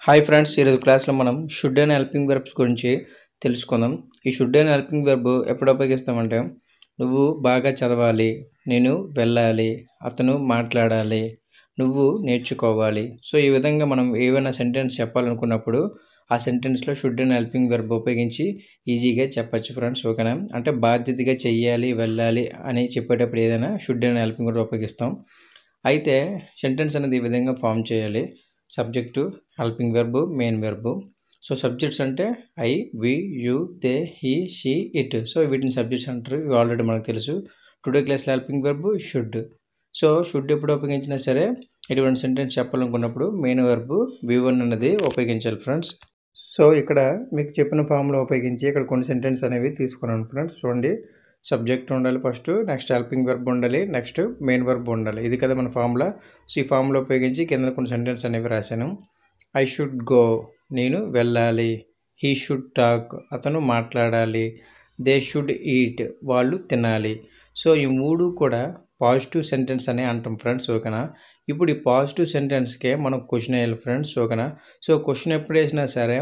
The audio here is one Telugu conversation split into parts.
హాయ్ ఫ్రెండ్స్, ఈరోజు క్లాస్లో మనం షుడ్ అండ్ హెల్పింగ్ వెర్బ్స్ గురించి తెలుసుకుందాం. ఈ షుడ్ అండ్ హెల్పింగ్ వెర్బ్ ఎప్పుడు ఉపయోగిస్తామంటే, నువ్వు బాగా చదవాలి, నేను వెళ్ళాలి, అతను మాట్లాడాలి, నువ్వు నేర్చుకోవాలి. సో ఈ విధంగా మనం ఏవైనా సెంటెన్స్ చెప్పాలనుకున్నప్పుడు ఆ సెంటెన్స్లో షుడ్ అండ్ హెల్పింగ్ వెర్బ్ ఉపయోగించి ఈజీగా చెప్పచ్చు ఫ్రెండ్స్. ఓకేనా? అంటే బాధ్యతగా చెయ్యాలి, వెళ్ళాలి అని చెప్పేటప్పుడు ఏదైనా షుడ్ అండ్ హెల్పింగ్ వెర్బ్ ఉపయోగిస్తాం. అయితే సెంటెన్స్ అనేది ఈ విధంగా ఫామ్ చేయాలి. Subject, helping verb, main verb. So subjects అంటే I, we, you, they, he, she, it. So వీటిని సబ్జెక్ట్స్ అంటారు. ఇవి ఆల్రెడీ మనకు తెలుసు. టుడే క్లాస్లో helping verb should. So should ఎప్పుడు ఉపయోగించినా సరే ఎటువంటి సెంటెన్స్ చెప్పాలనుకున్నప్పుడు మెయిన్ వెర్బ్ V1 అనేది ఉపయోగించాలి ఫ్రెండ్స్. సో ఇక్కడ మీకు చెప్పిన ఫామ్లో ఉపయోగించి ఇక్కడ కొన్ని సెంటెన్స్ అనేవి తీసుకున్నాను ఫ్రెండ్స్. చూడండి, సబ్జెక్ట్ ఉండాలి ఫస్ట్, నెక్స్ట్ హెల్పింగ్ వెర్బ్ ఉండాలి, నెక్స్ట్ మెయిన్ వెర్బ్ ఉండాలి. ఇది కదా మన ఫార్ములా. సో ఈ ఫార్ములా ఉపయోగించి కింద కొన్ని సెంటెన్స్ అనేవి రాశాను. ఐ షుడ్ గో, నేను వెళ్ళాలి. హీ షుడ్ టాక్, అతను మాట్లాడాలి. దే షుడ్ ఈట్, వాళ్ళు తినాలి. సో ఈ మూడు కూడా పాజిటివ్ సెంటెన్స్ అని అంటాం ఫ్రెండ్స్. ఓకేనా? ఇప్పుడు ఈ పాజిటివ్ సెంటెన్స్కే మనం క్వశ్చన్ వేయాలి ఫ్రెండ్స్. ఓకేనా? సో క్వశ్చన్ ఎప్పుడు వేసినా సరే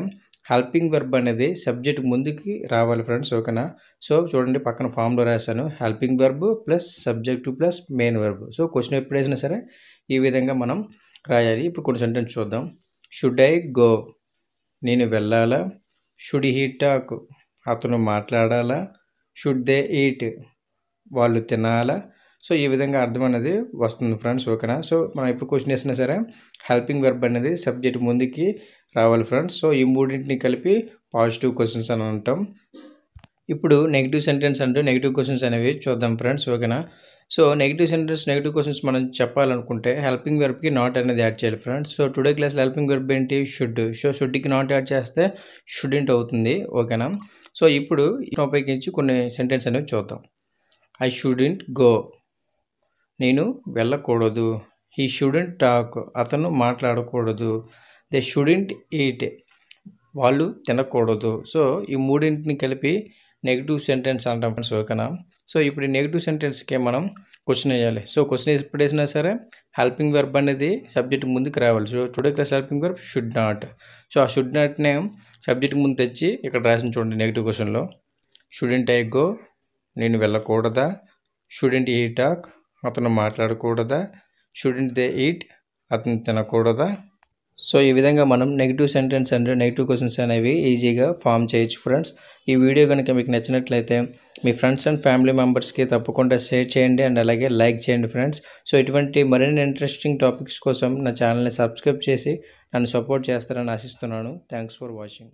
హెల్పింగ్ వెర్బ్ అనేది సబ్జెక్ట్ ముందుకి రావాలి ఫ్రెండ్స్. ఓకేనా? సో చూడండి, పక్కన ఫామ్లో రాశాను, helping verb plus subject plus main verb. So question ఎప్పుడు వేసినా సరే ఈ విధంగా మనం రాయాలి. ఇప్పుడు కొన్ని సెంటెన్స్ చూద్దాం. షుడ్ ఐ గో, నేను వెళ్ళాలా. షుడ్ హీ టాక్, అతను మాట్లాడాలా. షుడ్ దే ఈట్, వాళ్ళు తినాలా. సో ఈ విధంగా అర్థం అనేది వస్తుంది ఫ్రెండ్స్. ఓకేనా? సో మనం ఎప్పుడు క్వశ్చన్ వేసినా సరే హెల్పింగ్ వెర్బ్ అనేది సబ్జెక్ట్ ముందుకి రావాలి ఫ్రెండ్స్. సో ఈ మూడింటిని కలిపి పాజిటివ్ క్వశ్చన్స్ అని అంటాం. ఇప్పుడు నెగిటివ్ సెంటెన్స్ అంటూ నెగిటివ్ క్వశ్చన్స్ అనేవి చూద్దాం ఫ్రెండ్స్. ఓకేనా? So negative sentence, negative questions మనం చెప్పాలనుకుంటే హెల్పింగ్ వెర్బ్కి నాట్ అనేది యాడ్ చేయాలి ఫ్రెండ్స్. సో టుడే క్లాస్లో హెల్పింగ్ వెర్బ్ ఏంటి? షుడ్. సో షుడ్కి నాట్ యాడ్ చేస్తే షుడెంట్ అవుతుంది. ఓకేనా? సో ఇప్పుడు ఉపయోగించి కొన్ని సెంటెన్స్ అనేవి చూద్దాం. ఐ షుడెంట్ గో, నేను వెళ్ళకూడదు. హీ షుడెంట్ టాక్, అతను మాట్లాడకూడదు. దే షుడెంట్ ఈట్, వాళ్ళు తినకూడదు. సో ఈ మూడింటిని కలిపి నెగిటివ్ సెంటెన్స్ అంటాం ఫ్రెండ్స్. ఓకేనా? సో ఇప్పుడు ఈ నెగిటివ్ సెంటెన్స్కే మనం క్వశ్చన్ వేయాలి. సో క్వశ్చన్ ఎప్పుడు వేసినా సరే హెల్పింగ్ వెర్బ్ అనేది సబ్జెక్ట్ ముందుకు రావాలి. So today class helping verb should not. So ఆ షుడ్ నాట్నే సబ్జెక్ట్ ముందు తెచ్చి ఇక్కడ రాసిన చూడండి నెగిటివ్ క్వశ్చన్లో. షుడెంట్ ఐ గో, నేను వెళ్ళకూడదా. షుడెంట్ హీ టాక్, అతను మాట్లాడకూడదా. షుడెంట్ దే ఈట్, అతను తినకూడదా. సో ఈ విధంగా మనం negative sentence and negative questions అనేవి ఈజీగా ఫామ్ చేయొచ్చు ఫ్రెండ్స్. ఈ వీడియో కనుక మీకు నచ్చినట్లయితే మీ ఫ్రెండ్స్ అండ్ ఫ్యామిలీ మెంబర్స్కి తప్పకుండా షేర్ చేయండి అండ్ అలాగే లైక్ చేయండి ఫ్రెండ్స్. సో ఇటువంటి మరిన్ని ఇంట్రెస్టింగ్ టాపిక్స్ కోసం నా ఛానల్ని సబ్స్క్రైబ్ చేసి నన్ను సపోర్ట్ చేస్తారని ఆశిస్తున్నాను. Thanks for watching.